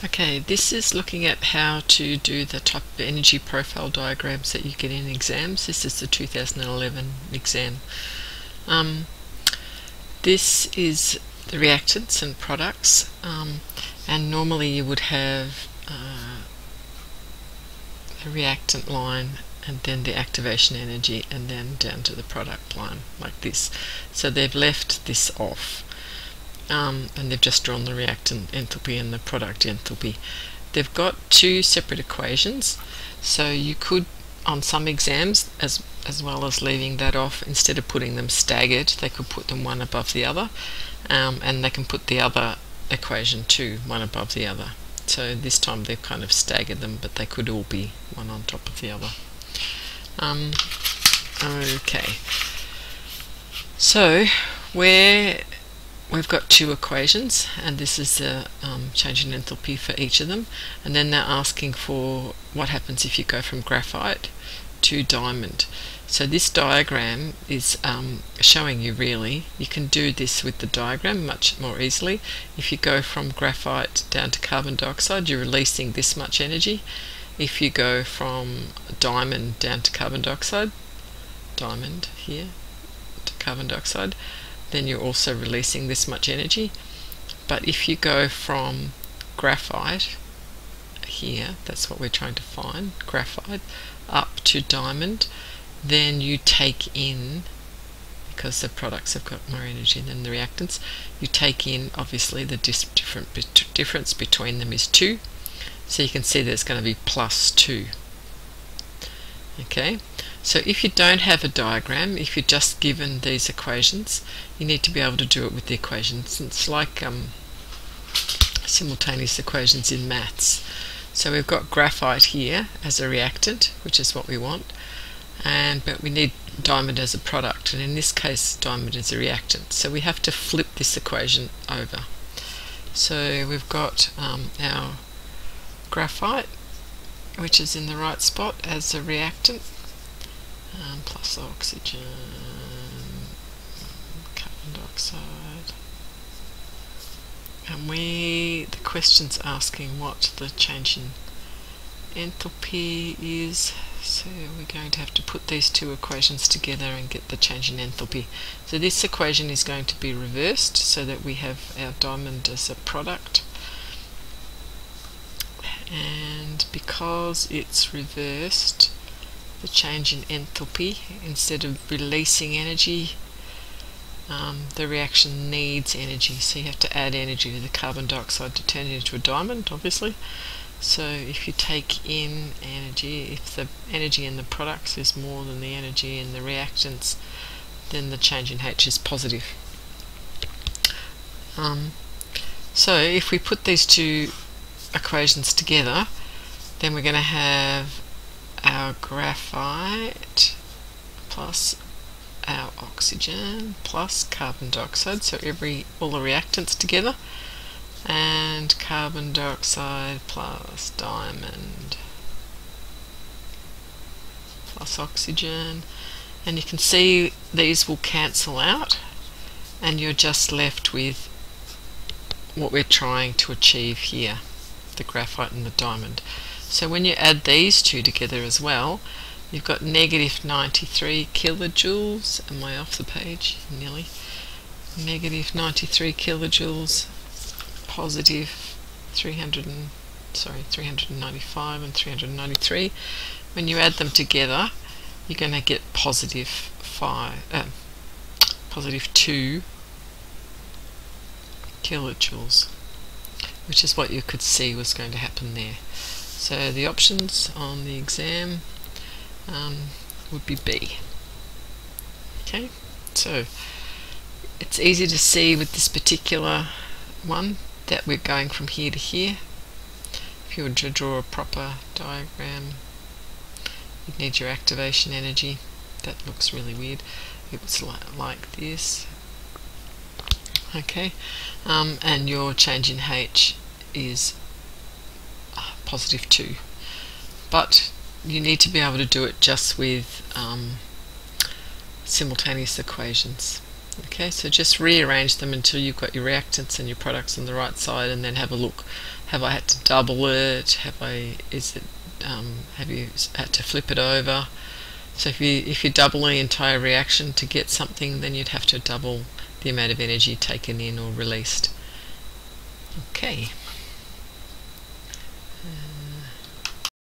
Okay, this is looking at how to do the type of energy profile diagrams that you get in exams. This is the 2011 exam. This is the reactants and products, and normally you would have the reactant line and then the activation energy and then down to the product line like this. So they've left this off. And they've just drawn the reactant enthalpy and the product enthalpy. They've got two separate equations, so you could, on some exams, as well as leaving that off, instead of putting them staggered, they could put them one above the other, and they can put the other equation too, one above the other. So this time they've kind of staggered them, but they could all be one on top of the other. Okay, so we've got two equations, and this is the change in enthalpy for each of them, and then they're asking for what happens if you go from graphite to diamond. So this diagram is showing you, really, you can do this with the diagram much more easily. If you go from graphite down to carbon dioxide, you're releasing this much energy. If you go from diamond down to carbon dioxide, diamond here to carbon dioxide, then you're also releasing this much energy. But if you go from graphite here, that's what we're trying to find, graphite, up to diamond, then you take in, because the products have got more energy than the reactants, you take in, obviously the difference between them is 2, so you can see there's going to be plus 2. Okay, so if you don't have a diagram, if you're just given these equations, you need to be able to do it with the equations. It's like simultaneous equations in maths. So we've got graphite here as a reactant, which is what we want, but we need diamond as a product, and in this case diamond is a reactant. So we have to flip this equation over. So we've got our graphite, which is in the right spot as a reactant, plus oxygen, carbon dioxide, and the question's asking what the change in enthalpy is, so we're going to have to put these two equations together and get the change in enthalpy. So this equation is going to be reversed so that we have our diamond as a product, and because it's reversed, the change in enthalpy, instead of releasing energy, the reaction needs energy, so you have to add energy to the carbon dioxide to turn it into a diamond, obviously. So if you take in energy, if the energy in the products is more than the energy in the reactants, then the change in H is positive. So if we put these two equations together, then we're going to have our graphite plus our oxygen plus carbon dioxide, so all the reactants together, and carbon dioxide plus diamond plus oxygen, and you can see these will cancel out and you're just left with what we're trying to achieve here, the graphite and the diamond. So when you add these two together as well, you've got negative 93 kilojoules. Am I off the page? Nearly. Negative 93 kilojoules, positive 395 and 393. When you add them together, you're going to get positive 2 kilojoules, which is what you could see was going to happen there. So the options on the exam would be B. Okay, so it's easy to see with this particular one that we're going from here to here. If you were to draw a proper diagram, you'd need your activation energy. That looks really weird. It was like this. Okay, and your change in H is positive 2. But you need to be able to do it just with simultaneous equations. Okay, so just rearrange them until you've got your reactants and your products on the right side, and then have a look. Have I had to double it? Have you had to flip it over? So if you double the entire reaction to get something, then you'd have to double the amount of energy taken in or released. Okay.